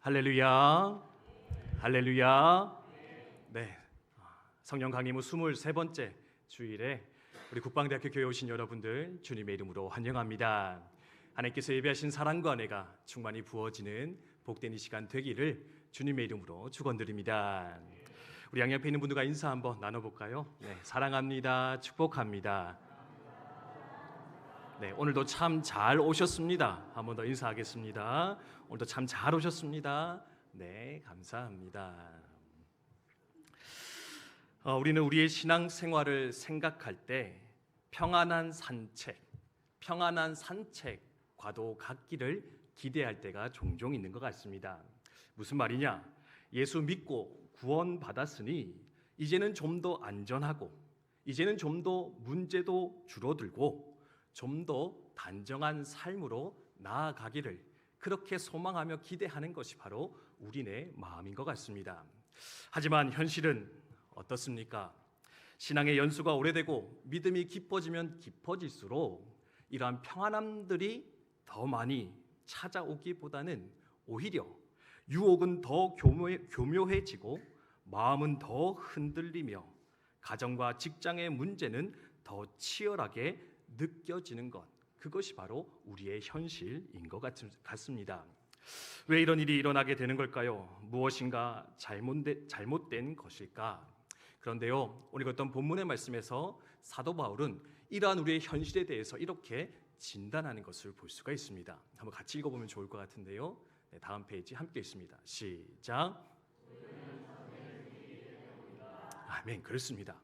할렐루야, 할렐루야. 네, 성령 강림후 23번째 주일에 우리 국방대학교 교회 오신 여러분들 주님의 이름으로 환영합니다. 하나님께서 예비하신 사랑과 은혜가 충만히 부어지는 복된 이 시간 되기를 주님의 이름으로 축원드립니다. 우리 양옆에 있는 분들과 인사 한번 나눠볼까요? 네, 사랑합니다, 축복합니다. 네, 오늘도 참 잘 오셨습니다. 한 번 더 인사하겠습니다. 오늘도 참 잘 오셨습니다. 네, 감사합니다. 우리는 우리의 신앙 생활을 생각할 때 평안한 산책과도 같기를 기대할 때가 종종 있는 것 같습니다. 무슨 말이냐? 예수 믿고 구원받았으니 이제는 좀 더 안전하고, 이제는 좀 더 문제도 줄어들고, 좀 더 단정한 삶으로 나아가기를 그렇게 소망하며 기대하는 것이 바로 우리네 마음인 것 같습니다. 하지만 현실은 어떻습니까? 신앙의 연수가 오래되고 믿음이 깊어지면 깊어질수록 이러한 평안함들이 더 많이 찾아오기보다는 오히려 유혹은 더 교묘해지고 마음은 더 흔들리며 가정과 직장의 문제는 더 치열하게 느껴지는 것, 그것이 바로 우리의 현실인 것 같습니다. 왜 이런 일이 일어나게 되는 걸까요? 무엇인가 잘못된 것일까? 그런데요, 오늘 어떤 본문의 말씀에서 사도 바울은 이러한 우리의 현실에 대해서 이렇게 진단하는 것을 볼 수가 있습니다. 한번 같이 읽어보면 좋을 것 같은데요. 네, 다음 페이지 함께 있습니다. 시작. 아멘. 그렇습니다.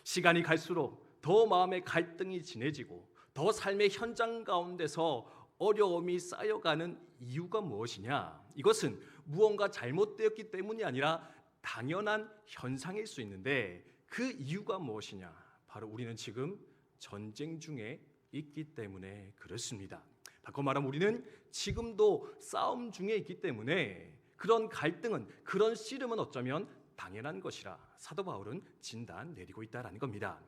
시간이 갈수록 더 마음의 갈등이 진해지고 더 삶의 현장 가운데서 어려움이 쌓여가는 이유가 무엇이냐? 이것은 무언가 잘못되었기 때문이 아니라 당연한 현상일 수 있는데 그 이유가 무엇이냐? 바로 우리는 지금 전쟁 중에 있기 때문에 그렇습니다. 바꿔 말하면 우리는 지금도 싸움 중에 있기 때문에 그런 갈등은, 그런 씨름은 어쩌면 당연한 것이라 사도 바울은 진단 내리고 있다라는 겁니다.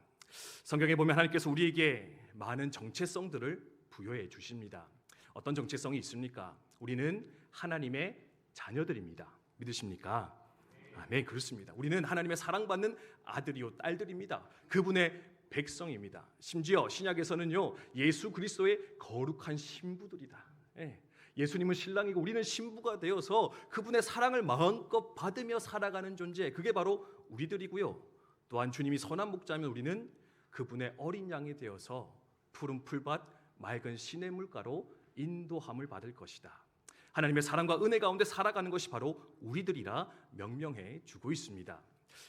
성경에 보면 하나님께서 우리에게 많은 정체성들을 부여해 주십니다. 어떤 정체성이 있습니까? 우리는 하나님의 자녀들입니다. 믿으십니까? 아멘. 그렇습니다. 우리는 하나님의 사랑받는 아들이요 딸들입니다. 그분의 백성입니다. 심지어 신약에서는요, 예수 그리스도의 거룩한 신부들이다. 예수님은 신랑이고 우리는 신부가 되어서 그분의 사랑을 마음껏 받으며 살아가는 존재, 그게 바로 우리들이고요. 또한 주님이 선한 목자면 우리는 그분의 어린 양이 되어서 푸른 풀밭, 맑은 시냇물가로 인도함을 받을 것이다. 하나님의 사랑과 은혜 가운데 살아가는 것이 바로 우리들이라 명명해 주고 있습니다.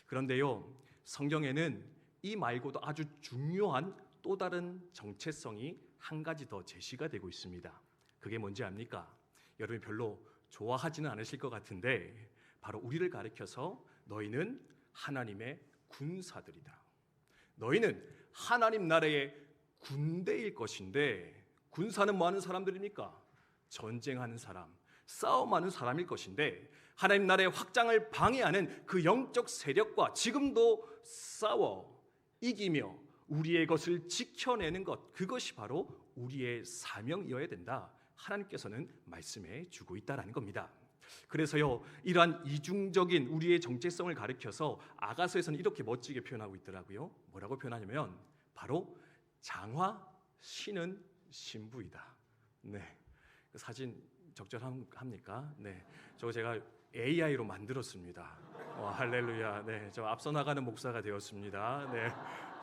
그런데요, 성경에는 이 말고도 아주 중요한 또 다른 정체성이 한 가지 더 제시가 되고 있습니다. 그게 뭔지 압니까? 여러분이 별로 좋아하지는 않으실 것 같은데 바로 우리를 가리켜서 너희는 하나님의 군사들이다. 너희는 하나님 나라의 군대일 것인데, 군사는 뭐 하는 사람들입니까? 전쟁하는 사람, 싸움하는 사람일 것인데 하나님 나라의 확장을 방해하는 그 영적 세력과 지금도 싸워 이기며 우리의 것을 지켜내는 것, 그것이 바로 우리의 사명이어야 된다. 하나님께서는 말씀해 주고 있다라는 겁니다. 그래서요, 이러한 이중적인 우리의 정체성을 가리켜서 아가서에서는 이렇게 멋지게 표현하고 있더라고요. 뭐라고 표현하냐면 바로 장화 신은 신부이다. 네, 그 사진 적절합니까? 네, 저거 제가 AI로 만들었습니다. 할렐루야. 네, 저 앞서 나가는 목사가 되었습니다. 네,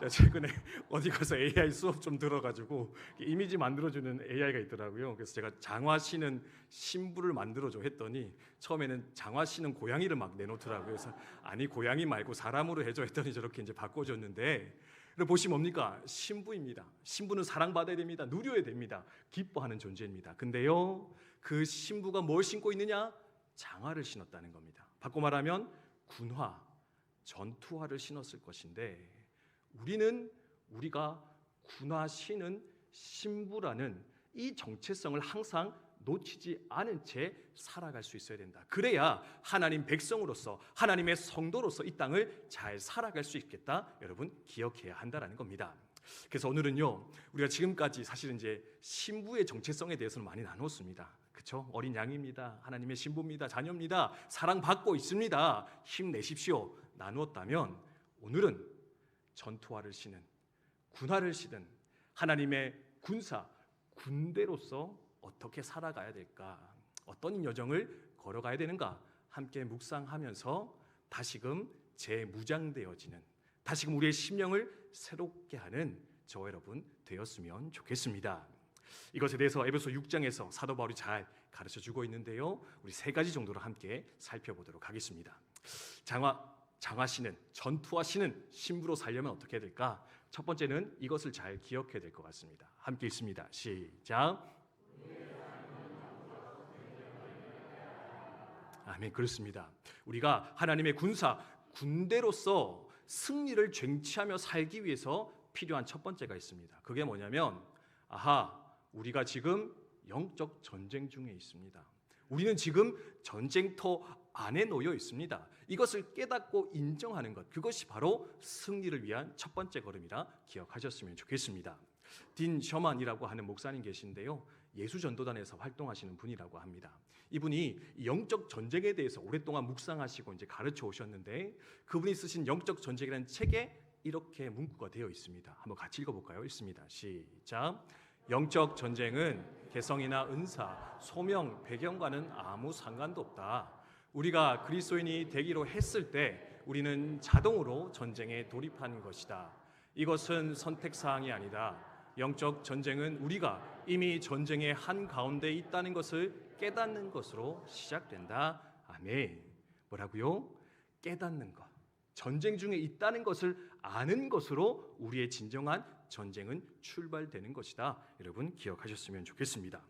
최근에 어디 가서 AI 수업 좀 들어가지고 이미지 만들어주는 AI가 있더라고요. 그래서 제가 장화 씨는 신부를 만들어줘 했더니 처음에는 장화 씨는 고양이를 막 내놓더라고요. 그래서 아니 고양이 말고 사람으로 해줘 했더니 저렇게 이제 바꿔줬는데, 보시면 뭡니까? 신부입니다. 신부는 사랑받아야 됩니다. 누려야 됩니다. 기뻐하는 존재입니다. 근데요, 그 신부가 뭘 신고 있느냐? 장화를 신었다는 겁니다. 바꿔 말하면 군화, 전투화를 신었을 것인데 우리가 군화 신은 신부라는 이 정체성을 항상 놓치지 않은 채 살아갈 수 있어야 된다. 그래야 하나님 백성으로서, 하나님의 성도로서 이 땅을 잘 살아갈 수 있겠다. 여러분 기억해야 한다라는 겁니다. 그래서 오늘은요, 우리가 지금까지 사실은 이제 신부의 정체성에 대해서는 많이 나눴습니다. 그렇죠? 어린 양입니다. 하나님의 신부입니다. 자녀입니다. 사랑받고 있습니다. 힘내십시오. 나누었다면 오늘은 전투화를 신은, 군화를 신은 하나님의 군사, 군대로서 어떻게 살아가야 될까? 어떤 여정을 걸어가야 되는가? 함께 묵상하면서 다시금 재무장되어지는, 다시금 우리의 심령을 새롭게 하는 저와 여러분 되었으면 좋겠습니다. 이것에 대해서 에베소 6장에서 사도 바울이 잘 가르쳐주고 있는데요, 우리 세 가지 정도로 함께 살펴보도록 하겠습니다. 장화시는, 전투하시는 신부로 살려면 어떻게 해야 될까? 첫 번째는 이것을 잘 기억해야 될 것 같습니다. 함께 읽습니다. 시작. 아멘. 그렇습니다. 우리가 하나님의 군사, 군대로서 승리를 쟁취하며 살기 위해서 필요한 첫 번째가 있습니다. 그게 뭐냐면, 우리가 지금 영적 전쟁 중에 있습니다. 우리는 지금 전쟁터 안에 놓여 있습니다. 이것을 깨닫고 인정하는 것, 그것이 바로 승리를 위한 첫 번째 걸음이라 기억하셨으면 좋겠습니다. 딘 셔만이라고 하는 목사님 계신데요, 예수전도단에서 활동하시는 분이라고 합니다. 이분이 영적 전쟁에 대해서 오랫동안 묵상하시고 이제 가르쳐 오셨는데, 그분이 쓰신 영적 전쟁이라는 책에 이렇게 문구가 되어 있습니다. 한번 같이 읽어볼까요? 읽습니다. 시작. 영적 전쟁은 개성이나 은사, 소명, 배경과는 아무 상관도 없다. 우리가 그리스도인이 되기로 했을 때 우리는 자동으로 전쟁에 돌입하는 것이다. 이것은 선택사항이 아니다. 영적 전쟁은 우리가 이미 전쟁의 한가운데 있다는 것을 깨닫는 것으로 시작된다. 아멘. 뭐라고요? 깨닫는 것. 전쟁 중에 있다는 것을 아는 것으로 우리의 진정한 전쟁은 출발되는 것이다. 여러분 기억하셨으면 좋겠습니다.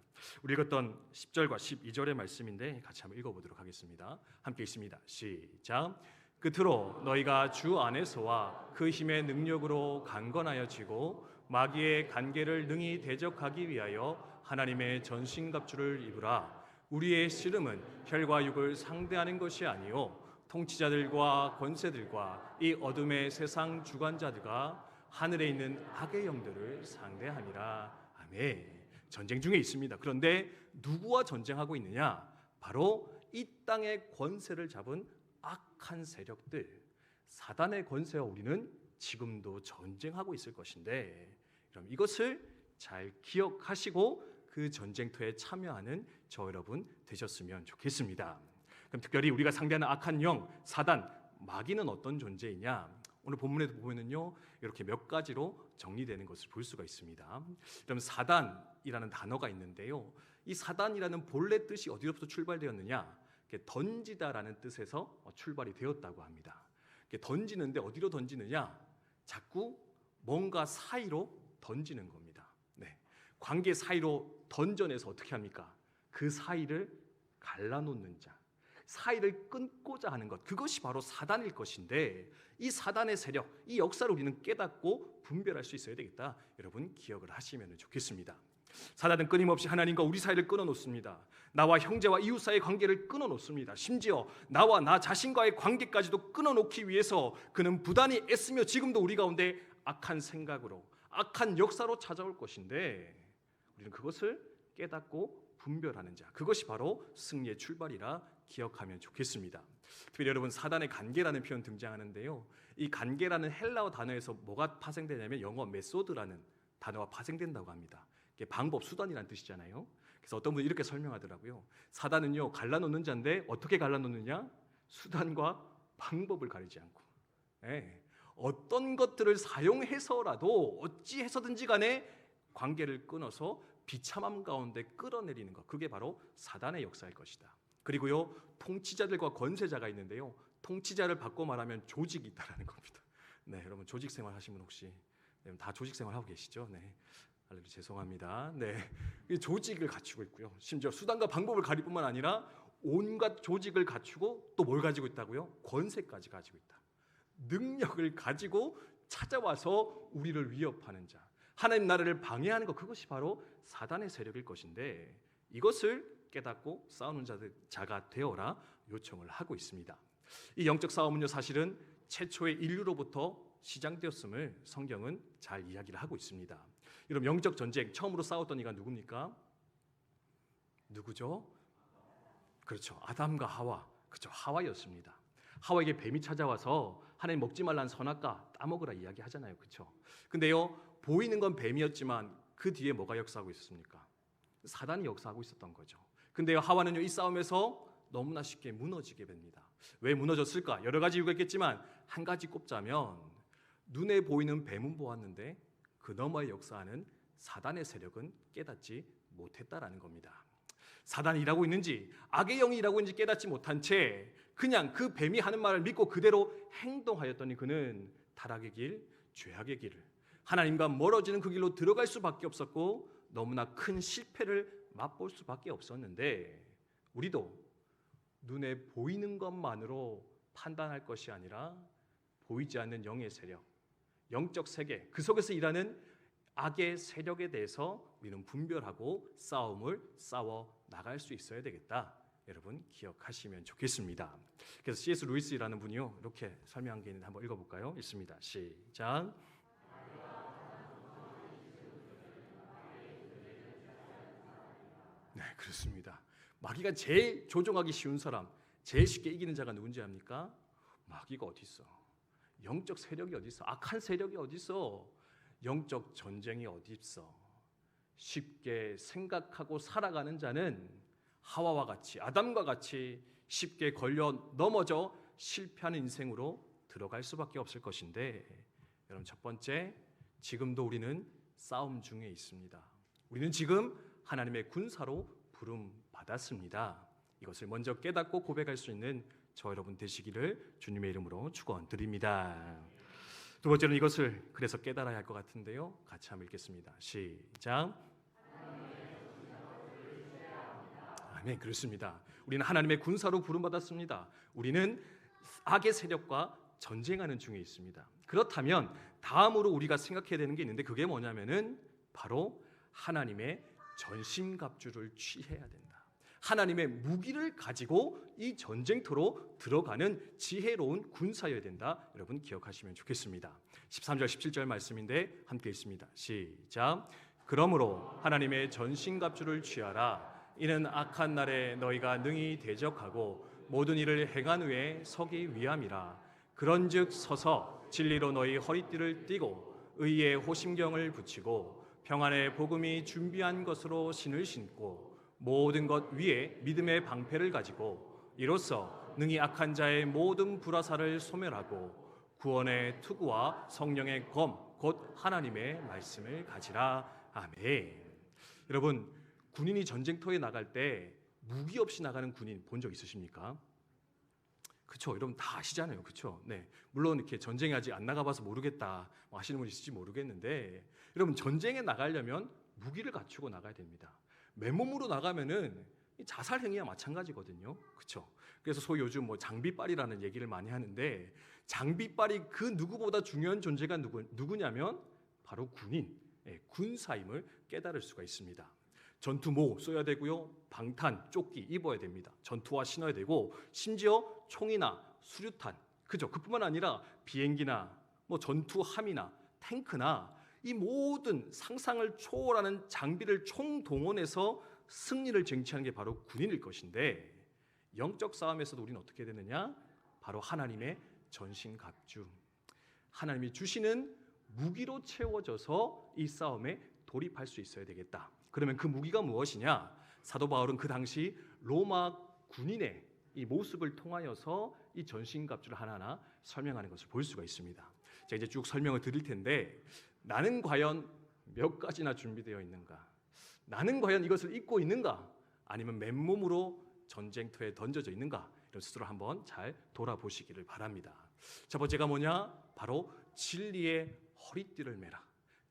우리 읽었던 10절과 12절의 말씀인데 같이 한번 읽어보도록 하겠습니다. 함께 읽습니다. 시작. 끝으로 너희가 주 안에서와 그 힘의 능력으로 강건하여지고 마귀의 간계를 능히 대적하기 위하여 하나님의 전신갑주를 입으라. 우리의 씨름은 혈과 육을 상대하는 것이 아니요 통치자들과 권세들과 이 어둠의 세상 주관자들과 하늘에 있는 악의 영들을 상대하니라. 아멘. 전쟁 중에 있습니다. 그런데 누구와 전쟁하고 있느냐? 바로 이 땅의 권세를 잡은 악한 세력들, 사단의 권세와 우리는 지금도 전쟁하고 있을 것인데, 그럼 이것을 잘 기억하시고 그 전쟁터에 참여하는 저 여러분 되셨으면 좋겠습니다. 그럼 특별히 우리가 상대하는 악한 영, 사단, 마귀는 어떤 존재이냐? 오늘 본문에도 보면은요, 이렇게 몇 가지로 정리되는 것을 볼 수가 있습니다. 그럼 사단이라는 단어가 있는데요, 이 사단이라는 본래 뜻이 어디로부터 출발되었느냐? 던지다라는 뜻에서 출발이 되었다고 합니다. 던지는데 어디로 던지느냐? 자꾸 뭔가 사이로 던지는 겁니다. 네. 관계 사이로 던져내서 어떻게 합니까? 그 사이를 갈라놓는 자, 사이를 끊고자 하는 것, 그것이 바로 사단일 것인데, 이 사단의 세력, 이 역사를 우리는 깨닫고 분별할 수 있어야 되겠다. 여러분 기억을 하시면 좋겠습니다. 사단은 끊임없이 하나님과 우리 사이를 끊어놓습니다. 나와 형제와 이웃 사이의 관계를 끊어놓습니다. 심지어 나와 나 자신과의 관계까지도 끊어놓기 위해서 그는 부단히 애쓰며 지금도 우리 가운데 악한 생각으로, 악한 역사로 찾아올 것인데, 우리는 그것을 깨닫고 분별하는 자, 그것이 바로 승리의 출발이라 기억하면 좋겠습니다. 특별히 여러분, 사단의 관계라는 표현 등장하는데요, 이 관계라는 헬라어 단어에서 뭐가 파생되냐면 영어 메소드라는 단어가 파생된다고 합니다. 이게 방법, 수단이라는 뜻이잖아요. 그래서 어떤 분이 이렇게 설명하더라고요. 사단은요, 갈라놓는 자인데 어떻게 갈라놓느냐? 수단과 방법을 가리지 않고, 어떤 것들을 사용해서라도 어찌해서든지 간에 관계를 끊어서 비참함 가운데 끌어내리는 것, 그게 바로 사단의 역사일 것이다. 그리고요, 통치자들과 권세자가 있는데요, 통치자를 바꿔 말하면 조직이 있다라는 겁니다. 네, 여러분 조직 생활 하시면 혹시 다 조직 생활 하고 계시죠? 네, 죄송합니다. 네, 조직을 갖추고 있고요, 심지어 수단과 방법을 가릴 뿐만 아니라 온갖 조직을 갖추고 또 뭘 가지고 있다고요? 권세까지 가지고 있다. 능력을 가지고 찾아와서 우리를 위협하는 자, 하나님 나라를 방해하는 것, 그것이 바로 사단의 세력일 것인데, 이것을 깨닫고 싸우는 자가 되어라 요청을 하고 있습니다. 이 영적 싸움은요, 사실은 최초의 인류로부터 시작되었음을 성경은 잘 이야기를 하고 있습니다. 여러분, 영적 전쟁 처음으로 싸웠던 이가 누굽니까? 누구죠? 그렇죠. 아담과 하와. 그렇죠. 하와였습니다. 하와에게 뱀이 찾아와서 하나님 먹지 말라는 선악과 따먹으라 이야기하잖아요. 그렇죠? 근데요, 보이는 건 뱀이었지만 그 뒤에 뭐가 역사하고 있었습니까? 사단이 역사하고 있었던 거죠. 근데요, 하와는요, 이 싸움에서 너무나 쉽게 무너지게 됩니다. 왜 무너졌을까? 여러 가지 이유가 있겠지만 한 가지 꼽자면 눈에 보이는 뱀은 보았는데 그 너머에 역사하는 사단의 세력은 깨닫지 못했다라는 겁니다. 사단이 일하고 있는지 악의 영이 일하고 있는지 깨닫지 못한 채 그냥 그 뱀이 하는 말을 믿고 그대로 행동하였더니 그는 타락의 길, 죄악의 길을, 하나님과 멀어지는 그 길로 들어갈 수밖에 없었고 너무나 큰 실패를 맛볼 수밖에 없었는데, 우리도 눈에 보이는 것만으로 판단할 것이 아니라 보이지 않는 영의 세력, 영적 세계, 그 속에서 일하는 악의 세력에 대해서 우리는 분별하고 싸움을 싸워 나갈 수 있어야 되겠다. 여러분 기억하시면 좋겠습니다. 그래서 C.S. 루이스라는 분이요, 이렇게 설명한 게 있는데 한번 읽어볼까요? 있습니다. 시작. 네, 그렇습니다. 마귀가 제일 조종하기 쉬운 사람, 제일 쉽게 이기는 자가 누군지 압니까? 마귀가 어디 있어? 영적 세력이 어디 있어? 악한 세력이 어디 있어? 영적 전쟁이 어디 있어? 쉽게 생각하고 살아가는 자는 하와와 같이, 아담과 같이 쉽게 걸려 넘어져 실패하는 인생으로 들어갈 수밖에 없을 것인데, 여러분 첫 번째, 지금도 우리는 싸움 중에 있습니다. 우리는 지금 하나님의 군사로 부름 받았습니다. 이것을 먼저 깨닫고 고백할 수 있는 저 여러분 되시기를 주님의 이름으로 축원드립니다. 두 번째는 이것을 그래서 깨달아야 할 것 같은데요, 같이 한번 읽겠습니다. 시작. 아멘. 그렇습니다. 우리는 하나님의 군사로 부름받았습니다. 우리는 악의 세력과 전쟁하는 중에 있습니다. 그렇다면 다음으로 우리가 생각해야 되는 게 있는데, 그게 뭐냐면은 바로 하나님의 전신갑주를 취해야 된다. 하나님의 무기를 가지고 이 전쟁터로 들어가는 지혜로운 군사여야 된다. 여러분 기억하시면 좋겠습니다. 13절 17절 말씀인데 함께 읽습니다. 시작. 그러므로 하나님의 전신갑주를 취하라. 이는 악한 날에 너희가 능히 대적하고 모든 일을 행한 후에 서기 위함이라. 그런즉 서서 진리로 너희 허리띠를 띠고 의의 호심경을 붙이고 평안의 복음이 준비한 것으로 신을 신고 모든 것 위에 믿음의 방패를 가지고 이로써 능히 악한 자의 모든 불화살을 소멸하고 구원의 투구와 성령의 검 곧 하나님의 말씀을 가지라. 아멘. 여러분, 군인이 전쟁터에 나갈 때 무기 없이 나가는 군인 본 적 있으십니까? 그렇죠. 여러분 다 아시잖아요. 그렇죠. 네. 물론 이렇게 전쟁에 아직 안 나가봐서 모르겠다 하시는 분이 있을지 모르겠는데, 여러분 전쟁에 나가려면 무기를 갖추고 나가야 됩니다. 맨몸으로 나가면은 자살 행위와 마찬가지거든요. 그렇죠. 그래서 소위 요즘 뭐 장비빨이라는 얘기를 많이 하는데, 장비빨이 그 누구보다 중요한 존재가 누구냐면 바로 군인, 군사임을 깨달을 수가 있습니다. 전투모 써야 되고요, 방탄, 조끼 입어야 됩니다. 전투화 신어야 되고, 심지어 총이나 수류탄, 그죠? 그뿐만 아니라 비행기나 뭐 전투함이나 탱크나 이 모든 상상을 초월하는 장비를 총동원해서 승리를 쟁취하는 게 바로 군인일 것인데, 영적 싸움에서도 우리는 어떻게 되느냐? 바로 하나님의 전신갑주, 하나님이 주시는 무기로 채워져서 이 싸움에 돌입할 수 있어야 되겠다. 그러면 그 무기가 무엇이냐? 사도 바울은 그 당시 로마 군인의 이 모습을 통하여서 이 전신갑주를 하나하나 설명하는 것을 볼 수가 있습니다. 자, 이제 쭉 설명을 드릴 텐데, 나는 과연 몇 가지나 준비되어 있는가? 나는 과연 이것을 입고 있는가? 아니면 맨몸으로 전쟁터에 던져져 있는가? 이런 스스로 한번 잘 돌아보시기를 바랍니다. 첫 번째가 뭐냐? 바로 진리의 허리띠를 매라.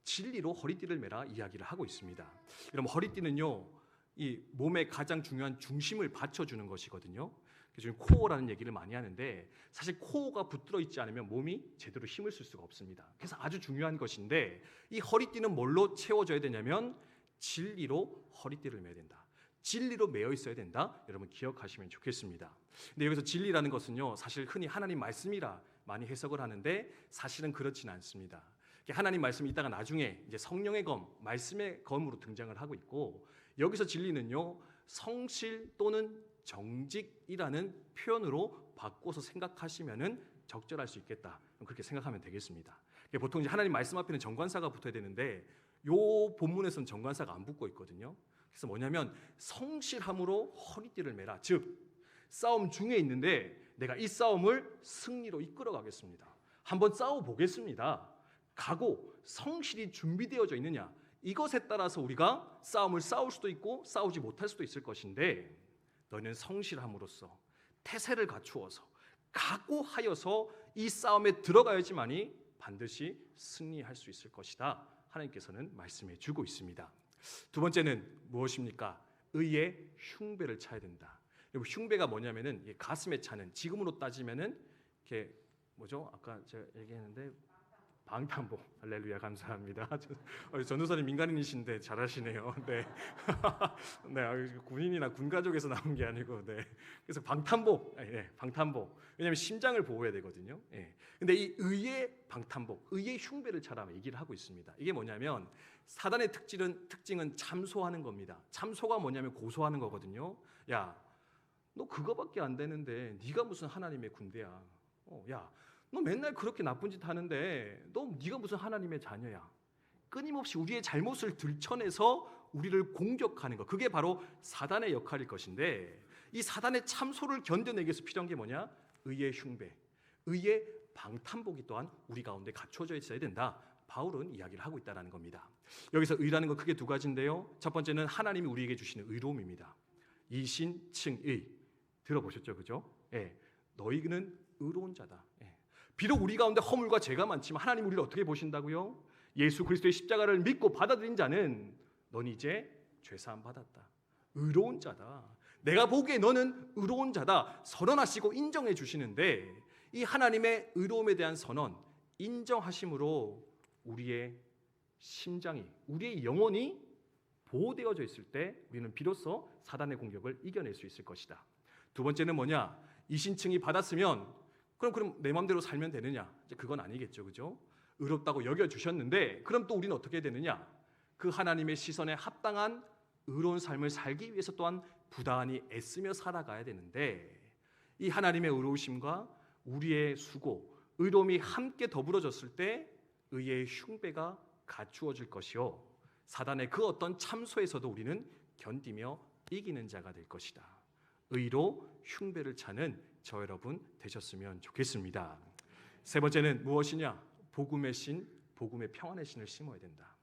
진리로 허리띠를 매라 이야기를 하고 있습니다. 여러분, 허리띠는요, 이 몸의 가장 중요한 중심을 받쳐주는 것이거든요. 그래서 코어라는 얘기를 많이 하는데, 사실 코어가 붙들어 있지 않으면 몸이 제대로 힘을 쓸 수가 없습니다. 그래서 아주 중요한 것인데, 이 허리띠는 뭘로 채워져야 되냐면 진리로 허리띠를 매야 된다. 진리로 매여 있어야 된다. 여러분 기억하시면 좋겠습니다. 근데 여기서 진리라는 것은요, 사실 흔히 하나님 말씀이라 많이 해석을 하는데 사실은 그렇지는 않습니다. 하나님 말씀이 있다가 나중에 이제 성령의 검, 말씀의 검으로 등장을 하고 있고, 여기서 진리는요, 성실 또는 정직이라는 표현으로 바꿔서 생각하시면은 적절할 수 있겠다. 그렇게 생각하면 되겠습니다. 보통 이제 하나님 말씀 앞에는 정관사가 붙어야 되는데 요 본문에서는 정관사가 안 붙고 있거든요. 그래서 뭐냐면 성실함으로 허리띠를 매라. 즉 싸움 중에 있는데 내가 이 싸움을 승리로 이끌어 가겠습니다. 한번 싸워 보겠습니다. 각오, 성실이 준비되어져 있느냐, 이것에 따라서 우리가 싸움을 싸울 수도 있고 싸우지 못할 수도 있을 것인데 너희는 성실함으로써 태세를 갖추어서 각오하여서 이 싸움에 들어가야지만이 반드시 승리할 수 있을 것이다. 하나님께서는 말씀해 주고 있습니다. 두 번째는 무엇입니까? 의의 흉배를 차야 된다. 여러분, 흉배가 뭐냐면은 가슴에 차는, 지금으로 따지면은 이렇게 뭐죠? 아까 제가 얘기했는데 방탄복. 할렐루야, 감사합니다. 전도사님 민간인이신데 잘하시네요. 네, 네, 군인이나 군 가족에서 나온 게 아니고, 네. 그래서 방탄복, 방탄복. 왜냐하면 심장을 보호해야 되거든요. 근데 이 의의 방탄복, 의의 흉배를 차라고 얘기를 하고 있습니다. 이게 뭐냐면 사단의 특징은 참소하는 겁니다. 참소가 뭐냐면 고소하는 거거든요. 야, 너 그거밖에 안 되는데 네가 무슨 하나님의 군대야? 야, 너 맨날 그렇게 나쁜 짓 하는데 네가 무슨 하나님의 자녀야? 끊임없이 우리의 잘못을 들춰내서 우리를 공격하는 것, 그게 바로 사단의 역할일 것인데 이 사단의 참소를 견뎌내기 위해서 필요한 게 뭐냐? 의의 흉배, 의의 방탄복이 또한 우리 가운데 갖춰져 있어야 된다. 바울은 이야기를 하고 있다는 겁니다. 여기서 의라는 건 크게 두 가지인데요. 첫 번째는 하나님이 우리에게 주시는 의로움입니다. 이신칭의 들어보셨죠, 그죠? 너희는 의로운 자다. 비록 우리 가운데 허물과 죄가 많지만 하나님 우리를 어떻게 보신다고요? 예수 그리스도의 십자가를 믿고 받아들인 자는 넌 이제 죄사함 받았다. 의로운 자다. 내가 보기에 너는 의로운 자다. 선언하시고 인정해 주시는데 이 하나님의 의로움에 대한 선언, 인정하심으로 우리의 심장이, 우리의 영혼이 보호되어져 있을 때 우리는 비로소 사단의 공격을 이겨낼 수 있을 것이다. 두 번째는 뭐냐? 이신칭이 받았으면 그럼 내 마음대로 살면 되느냐? 이제 그건 아니겠죠, 그죠? 의롭다고 여겨 주셨는데 그럼 또 우리는 어떻게 되느냐? 그 하나님의 시선에 합당한 의로운 삶을 살기 위해서 또한 부단히 애쓰며 살아가야 되는데 이 하나님의 의로우심과 우리의 수고, 의로움이 함께 더불어졌을 때 의의 흉배가 갖추어질 것이요 사단의 그 어떤 참소에서도 우리는 견디며 이기는 자가 될 것이다. 의로 흉배를 차는 저 여러분 되셨으면 좋겠습니다. 세 번째는 무엇이냐? 복음의 신, 복음의 평안의 신을 심어야 된다.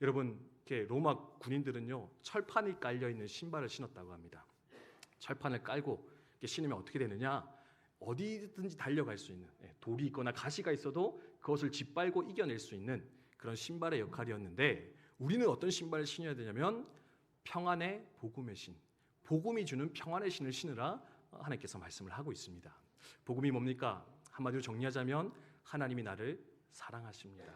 여러분, 이렇게 로마 군인들은요 철판이 깔려 있는 신발을 신었다고 합니다. 철판을 깔고 이렇게 신으면 어떻게 되느냐? 어디든지 달려갈 수 있는, 돌이 있거나 가시가 있어도 그것을 짓밟고 이겨낼 수 있는 그런 신발의 역할이었는데 우리는 어떤 신발을 신어야 되냐면 평안의 복음의 신, 복음이 주는 평안의 신을 신으라 하나님께서 말씀을 하고 있습니다. 복음이 뭡니까? 한마디로 정리하자면 하나님이 나를 사랑하십니다.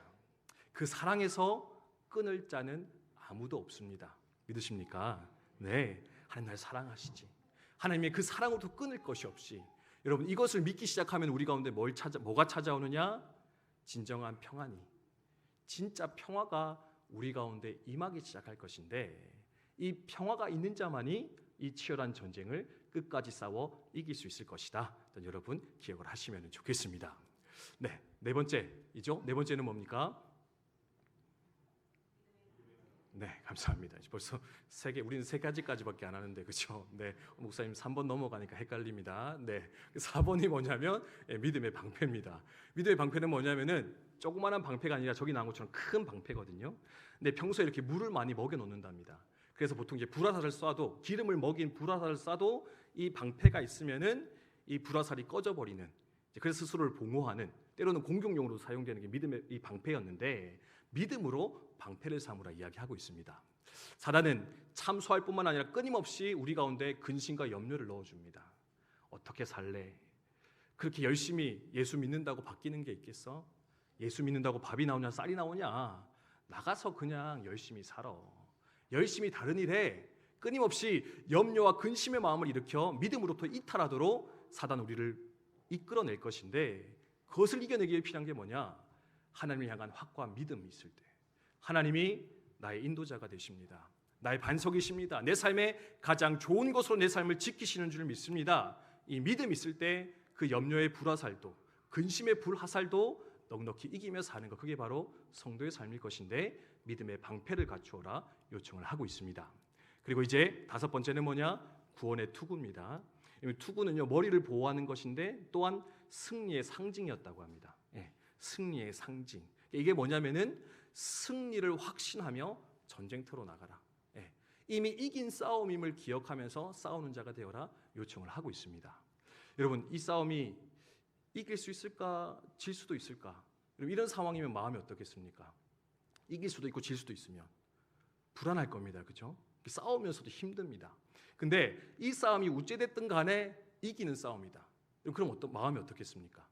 그 사랑에서 끊을 자는 아무도 없습니다. 믿으십니까? 네, 하나님 나를 사랑하시지. 하나님의 그 사랑으로부터 끊을 것이 없이 여러분 이것을 믿기 시작하면 우리 가운데 뭐가 찾아오느냐? 진정한 평안이, 진짜 평화가 우리 가운데 임하기 시작할 것인데 이 평화가 있는 자만이 이 치열한 전쟁을 끝까지 싸워 이길 수 있을 것이다. 여러분 기억을 하시면 좋겠습니다. 네 번째이죠. 네 번째는 뭡니까? 네, 감사합니다. 벌써 우리는 세 가지까지밖에 안 하는데 그렇죠? 네, 목사님 3번 넘어가니까 헷갈립니다. 네, 4번이 뭐냐면 믿음의 방패입니다. 믿음의 방패는 뭐냐면은 조그마한 방패가 아니라 저기 나온 것처럼 큰 방패거든요. 근데 평소에 이렇게 물을 많이 먹여 놓는답니다. 그래서 보통 이제 불화살을 쏴도 기름을 먹인 불화살을 쏴도 이 방패가 있으면은 이 불화살이 꺼져버리는, 그래서 스스로를 봉호하는, 때로는 공격용으로 사용되는 게 믿음의 이 방패였는데 믿음으로 방패를 삼으라 이야기하고 있습니다. 사단은 참소할 뿐만 아니라 끊임없이 우리 가운데 근심과 염려를 넣어줍니다. 어떻게 살래? 그렇게 열심히 예수 믿는다고 바뀌는 게 있겠어? 예수 믿는다고 밥이 나오냐 쌀이 나오냐? 나가서 그냥 열심히 살아. 열심히 다른 일에 끊임없이 염려와 근심의 마음을 일으켜 믿음으로부터 이탈하도록 사단 우리를 이끌어낼 것인데 그것을 이겨내기 위해 필요한 게 뭐냐? 하나님을 향한 확고한 믿음이 있을 때 하나님이 나의 인도자가 되십니다. 나의 반석이십니다. 내 삶의 가장 좋은 것으로 내 삶을 지키시는 줄 믿습니다. 이 믿음 있을 때 그 염려의 불화살도, 근심의 불화살도 넉넉히 이기며 사는 것, 그게 바로 성도의 삶일 것인데 믿음의 방패를 갖추어라 요청을 하고 있습니다. 그리고 이제 다섯 번째는 뭐냐? 구원의 투구입니다. 투구는요, 머리를 보호하는 것인데 또한 승리의 상징이었다고 합니다. 승리의 상징. 이게 뭐냐면은 승리를 확신하며 전쟁터로 나가라. 이미 이긴 싸움임을 기억하면서 싸우는 자가 되어라 요청을 하고 있습니다. 여러분, 이 싸움이 이길 수 있을까? 질 수도 있을까? 이런 상황이면 마음이 어떻겠습니까? 이길 수도 있고 질 수도 있으면 불안할 겁니다. 그렇죠? 싸우면서도 힘듭니다. 근데 이 싸움이 우째됐든 간에 이기는 싸움이다. 그럼 마음이 어떻겠습니까?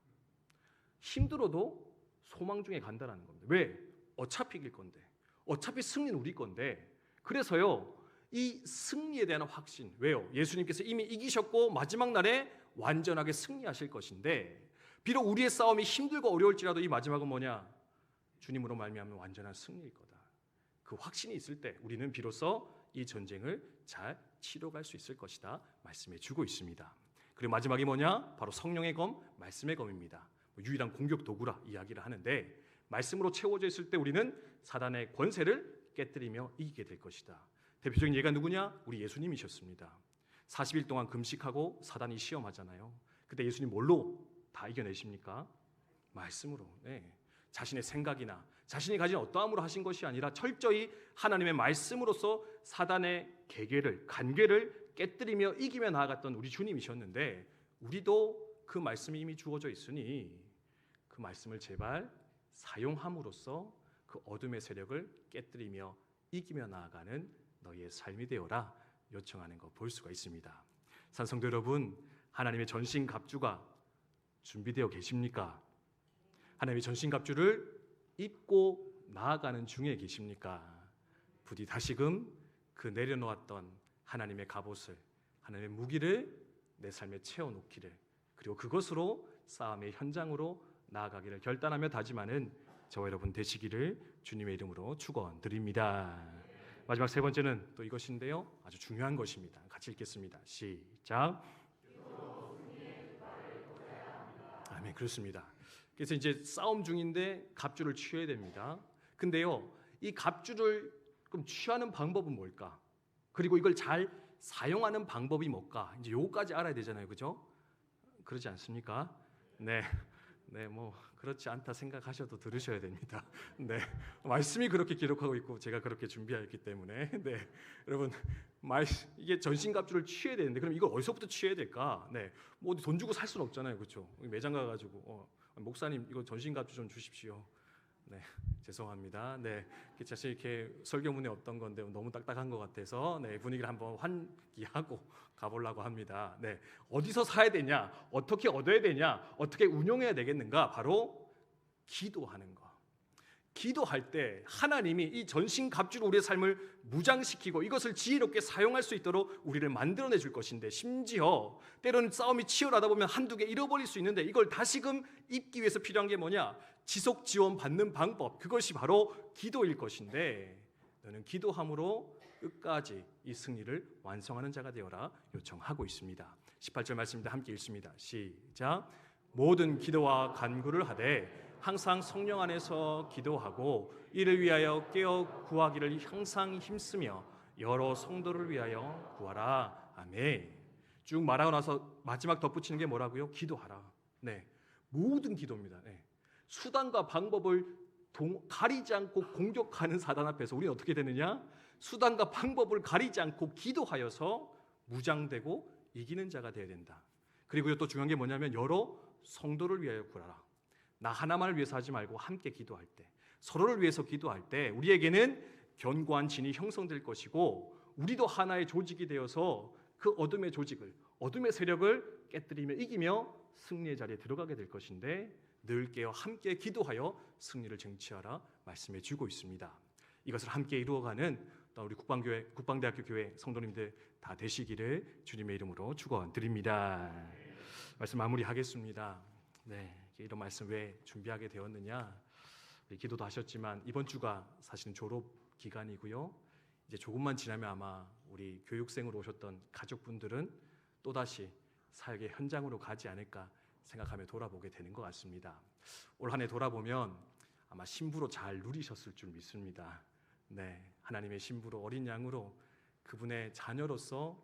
힘들어도 소망 중에 간다라는 겁니다. 왜? 어차피 이길 건데. 어차피 승리는 우리 건데. 그래서요, 이 승리에 대한 확신. 왜요? 예수님께서 이미 이기셨고 마지막 날에 완전하게 승리하실 것인데, 비록 우리의 싸움이 힘들고 어려울지라도 이 마지막은 뭐냐? 주님으로 말미암는 완전한 승리일 거다. 그 확신이 있을 때 우리는 비로소 이 전쟁을 잘 치러갈 수 있을 것이다 말씀해 주고 있습니다. 그리고 마지막이 뭐냐? 바로 성령의 검, 말씀의 검입니다. 유일한 공격 도구라 이야기를 하는데, 말씀으로 채워져 있을 때 우리는 사단의 권세를 깨뜨리며 이기게 될 것이다. 대표적인 예가 누구냐? 우리 예수님이셨습니다. 40일 동안 금식하고 사단이 시험하잖아요. 그때 예수님 뭘로 다 이겨내십니까? 말씀으로. 자신의 생각이나 자신이 가진 어떠함으로 하신 것이 아니라 철저히 하나님의 말씀으로서 사단의 관계를 깨뜨리며 이기며 나아갔던 우리 주님이셨는데, 우리도 그 말씀이 이미 주어져 있으니 그 말씀을 제발 사용함으로써 그 어둠의 세력을 깨뜨리며 이기며 나아가는 너희의 삶이 되어라 요청하는 거 볼 수가 있습니다. 산성도 여러분, 하나님의 전신갑주가 준비되어 계십니까? 하나님의 전신갑주를 입고 나아가는 중에 계십니까? 부디 다시금 그 내려놓았던 하나님의 갑옷을, 하나님의 무기를 내 삶에 채워놓기를, 그리고 그것으로 싸움의 현장으로 나아가기를 결단하며 다짐하는 저와 여러분 되시기를 주님의 이름으로 축원드립니다. 마지막 세 번째는 또 이것인데요, 아주 중요한 것입니다. 같이 읽겠습니다. 시작. 아멘. 그렇습니다. 그래서 이제 싸움 중인데 갑주를 취해야 됩니다. 근데요, 이 갑주를 그럼 취하는 방법은 뭘까? 그리고 이걸 잘 사용하는 방법이 뭘까? 이제 요거까지 알아야 되잖아요, 그죠? 그러지 않습니까? 네, 뭐 그렇지 않다 생각하셔도 들으셔야 됩니다. 네, 말씀이 그렇게 기록하고 있고 제가 그렇게 준비하였기 때문에, 네, 여러분, 이게 전신갑주를 취해야 되는데, 그럼 이걸 어디서부터 취해야 될까? 네, 뭐 돈 주고 살 수는 없잖아요, 그렇죠? 매장 가가지고 목사님 이거 전신갑주 좀 주십시오. 네, 죄송합니다. 네, 사실 이렇게 설교문에 없던 건데 너무 딱딱한 것 같아서 분위기를 한번 환기하고 가보려고 합니다. 네, 어디서 사야 되냐, 어떻게 얻어야 되냐, 어떻게 운용해야 되겠는가? 바로 기도하는 거. 기도할 때 하나님이 이 전신갑주로 우리의 삶을 무장시키고 이것을 지혜롭게 사용할 수 있도록 우리를 만들어내 줄 것인데, 심지어 때로는 싸움이 치열하다 보면 한두 개 잃어버릴 수 있는데 이걸 다시금 입기 위해서 필요한 게 뭐냐? 지속 지원 받는 방법, 그것이 바로 기도일 것인데, 너는 기도함으로 끝까지 이 승리를 완성하는 자가 되어라 요청하고 있습니다. 18절 말씀입니다. 함께 읽습니다. 시작. 모든 기도와 간구를 하되 항상 성령 안에서 기도하고 이를 위하여 깨어 구하기를 항상 힘쓰며 여러 성도를 위하여 구하라. 아멘. 쭉 말하고 나서 마지막 덧붙이는 게 뭐라고요? 기도하라. 네, 모든 기도입니다. 네. 수단과 방법을 가리지 않고 공격하는 사단 앞에서 우리는 어떻게 되느냐? 수단과 방법을 가리지 않고 기도하여서 무장되고 이기는 자가 되어야 된다. 그리고 또 중요한 게 뭐냐면 여러 성도를 위하여 구하라. 나 하나만을 위해서 하지 말고 함께 기도할 때, 서로를 위해서 기도할 때 우리에게는 견고한 진이 형성될 것이고, 우리도 하나의 조직이 되어서 그 어둠의 조직을, 어둠의 세력을 깨뜨리며 이기며 승리의 자리에 들어가게 될 것인데, 늘 깨어 함께 기도하여 승리를 쟁취하라 말씀해 주고 있습니다. 이것을 함께 이루어가는 우리 국방대학교 교회 성도님들 다 되시기를 주님의 이름으로 축원드립니다. 말씀 마무리하겠습니다. 네, 이런 말씀 왜 준비하게 되었느냐? 기도도 하셨지만 이번 주가 사실은 졸업 기간이고요. 이제 조금만 지나면 아마 우리 교육생으로 오셨던 가족분들은 또다시 사역의 현장으로 가지 않을까 생각하며 돌아보게 되는 것 같습니다. 올 한 해 돌아보면 아마 신부로 잘 누리셨을 줄 믿습니다. 네, 하나님의 신부로 어린 양으로 그분의 자녀로서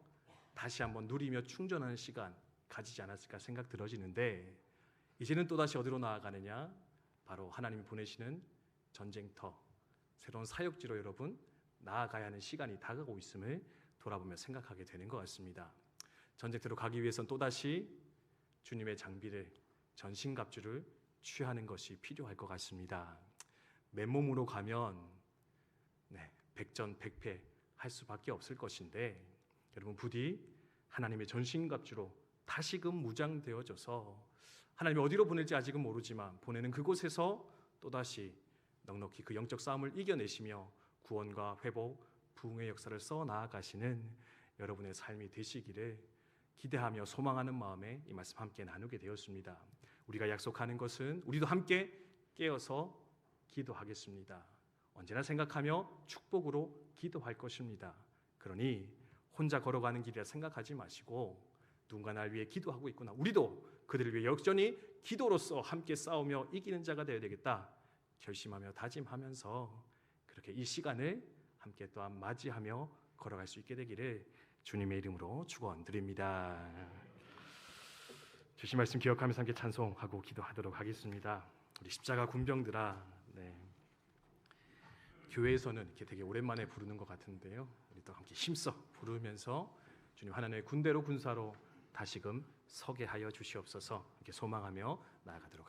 다시 한번 누리며 충전하는 시간 가지지 않았을까 생각 들어지는데, 이제는 또다시 어디로 나아가느냐? 바로 하나님이 보내시는 전쟁터, 새로운 사역지로 여러분 나아가야 하는 시간이 다가오고 있음을 돌아보며 생각하게 되는 것 같습니다. 전쟁터로 가기 위해선 또다시 주님의 장비를, 전신갑주를 취하는 것이 필요할 것 같습니다. 맨몸으로 가면 백전백패 할 수밖에 없을 것인데, 여러분 부디 하나님의 전신갑주로 다시금 무장되어져서 하나님이 어디로 보낼지 아직은 모르지만 보내는 그곳에서 또다시 넉넉히 그 영적 싸움을 이겨내시며 구원과 회복, 부흥의 역사를 써 나아가시는 여러분의 삶이 되시기를 기대하며 소망하는 마음에 이 말씀 함께 나누게 되었습니다. 우리가 약속하는 것은 우리도 함께 깨어서 기도하겠습니다. 언제나 생각하며 축복으로 기도할 것입니다. 그러니 혼자 걸어가는 길이라 생각하지 마시고 누군가 날 위해 기도하고 있구나, 우리도 그들을 위해 역전히 기도로서 함께 싸우며 이기는 자가 되어야 되겠다 결심하며 다짐하면서 그렇게 이 시간을 함께 또한 맞이하며 걸어갈 수 있게 되기를 주님의 이름으로 축원드립니다. 주신 말씀 기억하면서 함께 찬송하고 기도하도록 하겠습니다. 우리 십자가 군병들아, 교회에서는 이렇게 되게 오랜만에 부르는 것 같은데요, 우리 또 함께 힘써 부르면서 주님 하나님의 군대로 군사로 다시금 서게 하여 주시옵소서, 이렇게 소망하며 나아가도록 하겠습니다.